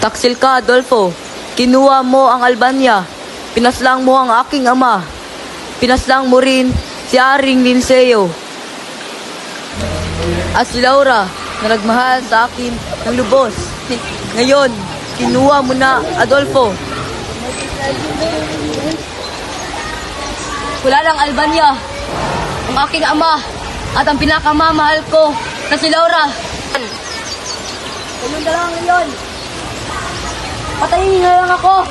Taksil ka, Adolfo. Kinuha mo ang Albania. Pinaslang mo ang aking ama. Pinaslang mo rin si Haring Linceo. At si Laura na nagmahal sa akin ng lubos. Ngayon, kinuha mo na, Adolfo. Wala lang Albania, ang aking ama at ang pinakamamahal ko na si Laura. Ganun na lang ngayon. Patayin na lang ako.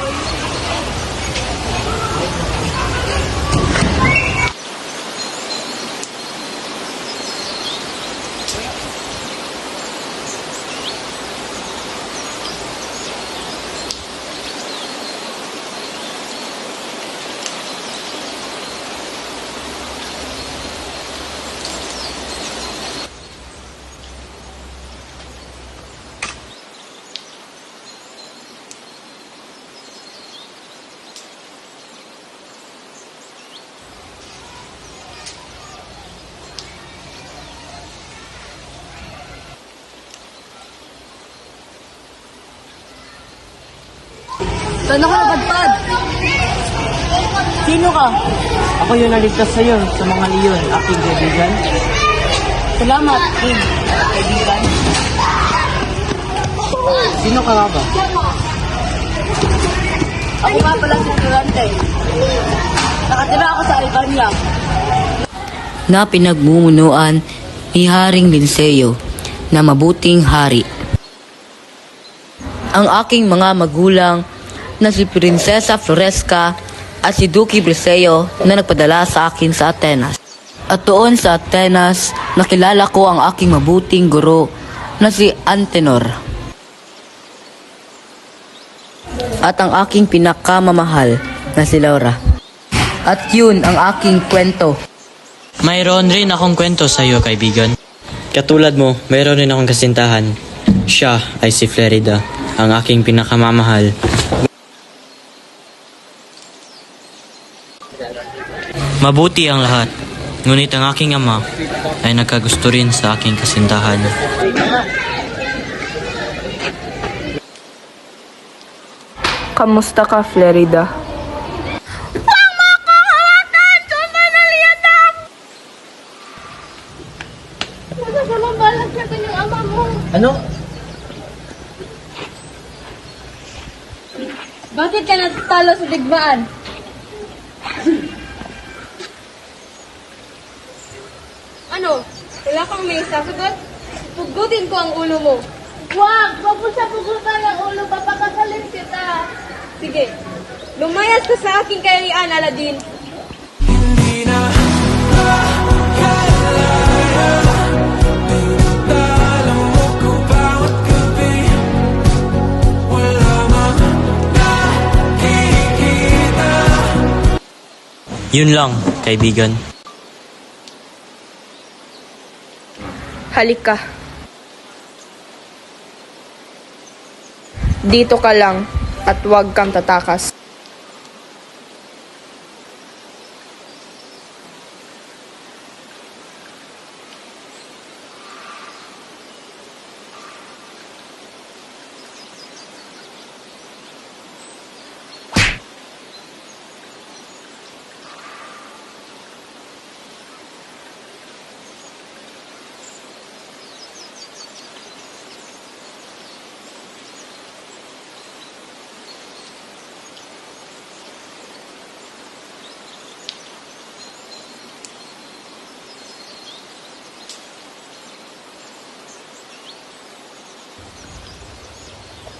Saan ako napadpad? Sino ka? Ako yung naligtas sa'yo sa mga leon, aking kaibigan. Salamat, King. Kaibigan. Sino ka nga ba? Ako nga pala si Durante. Nakatira ako sa Albania. Na pinagmumunuan ni Haring Linceo na mabuting hari. Ang aking mga magulang na si Prinsesa Floresca at si Duque Briseo na nagpadala sa akin sa Atenas. At doon sa Atenas, nakilala ko ang aking mabuting guro na si Antenor. At ang aking pinakamamahal na si Laura. At yun ang aking kwento. Mayroon rin akong kwento sa iyo, kaibigan. Katulad mo, mayroon rin akong kasintahan. Siya ay si Flerida, ang aking pinakamamahal. Mabuti ang lahat, ngunit ang aking ama ay nagkagusto rin sa aking kasintahan. Kamusta ka, Flerida? Ano? Bakit ka natalo sa digmaan? Ano? Wala kang may sasagot? Pugutin ko ang ulo mo. Wag! Wag mo siya pugutan ang ulo. Papakasalin kita. Sige. Lumayas ka sa aking kaharian, Aladdin. Yun lang, kaibigan. Halika. Dito ka lang at huwag kang tatakas.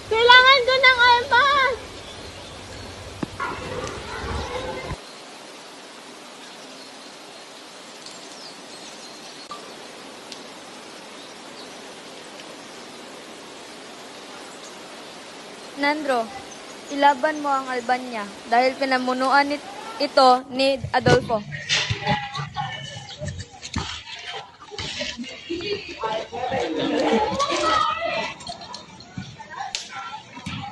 Kailangan ko ng alpas! Nandro, ilaban mo ang Albania dahil pinamunuan ito ni Adolfo.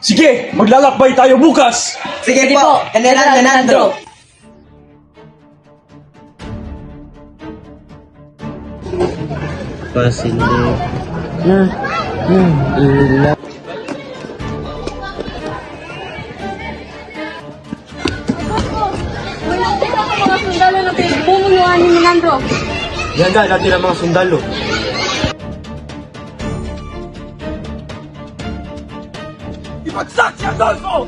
Sige, maglalakbay tayo bukas! Sige po, General Leandro. Pasilip na ng ilaw. Fernando. Ihanda natin ang mga sundalo. Ipagsak si Adolfo!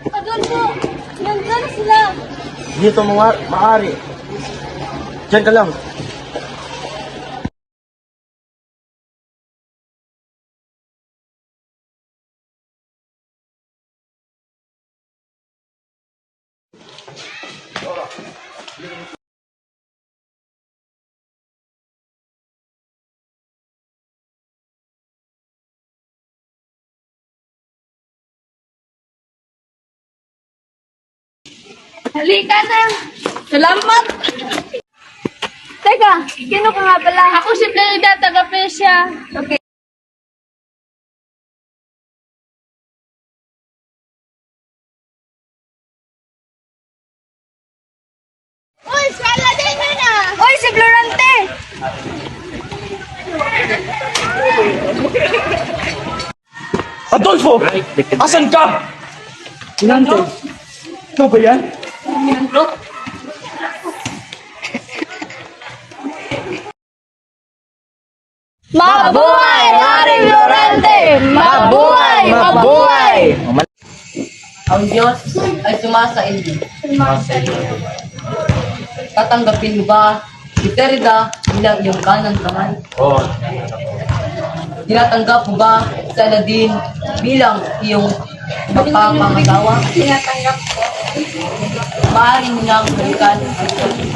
Adolfo, nandyan sila. Dito maaari. Diyan ka lang. Halika na. Salamat. Teka, sino ka nga pala? Ako si Florida, taga Persia. Okay. Uy, si Aladdin yun ah! Uy, si Florante! Adolfo! Asan ka? Sinante. Ikaw ba yan? Mabuhay, Haring Florante! Mabuhay! Mabuhay! Ang Diyos ay sumasaili. Tatanggapin mo ba si Florida bilang iyong kanang kamay? Oo. Tinatanggap mo ba si Aladdin bilang iyong mapapangasawa? Tinatanggap ko. Maaari mo nang balikan ang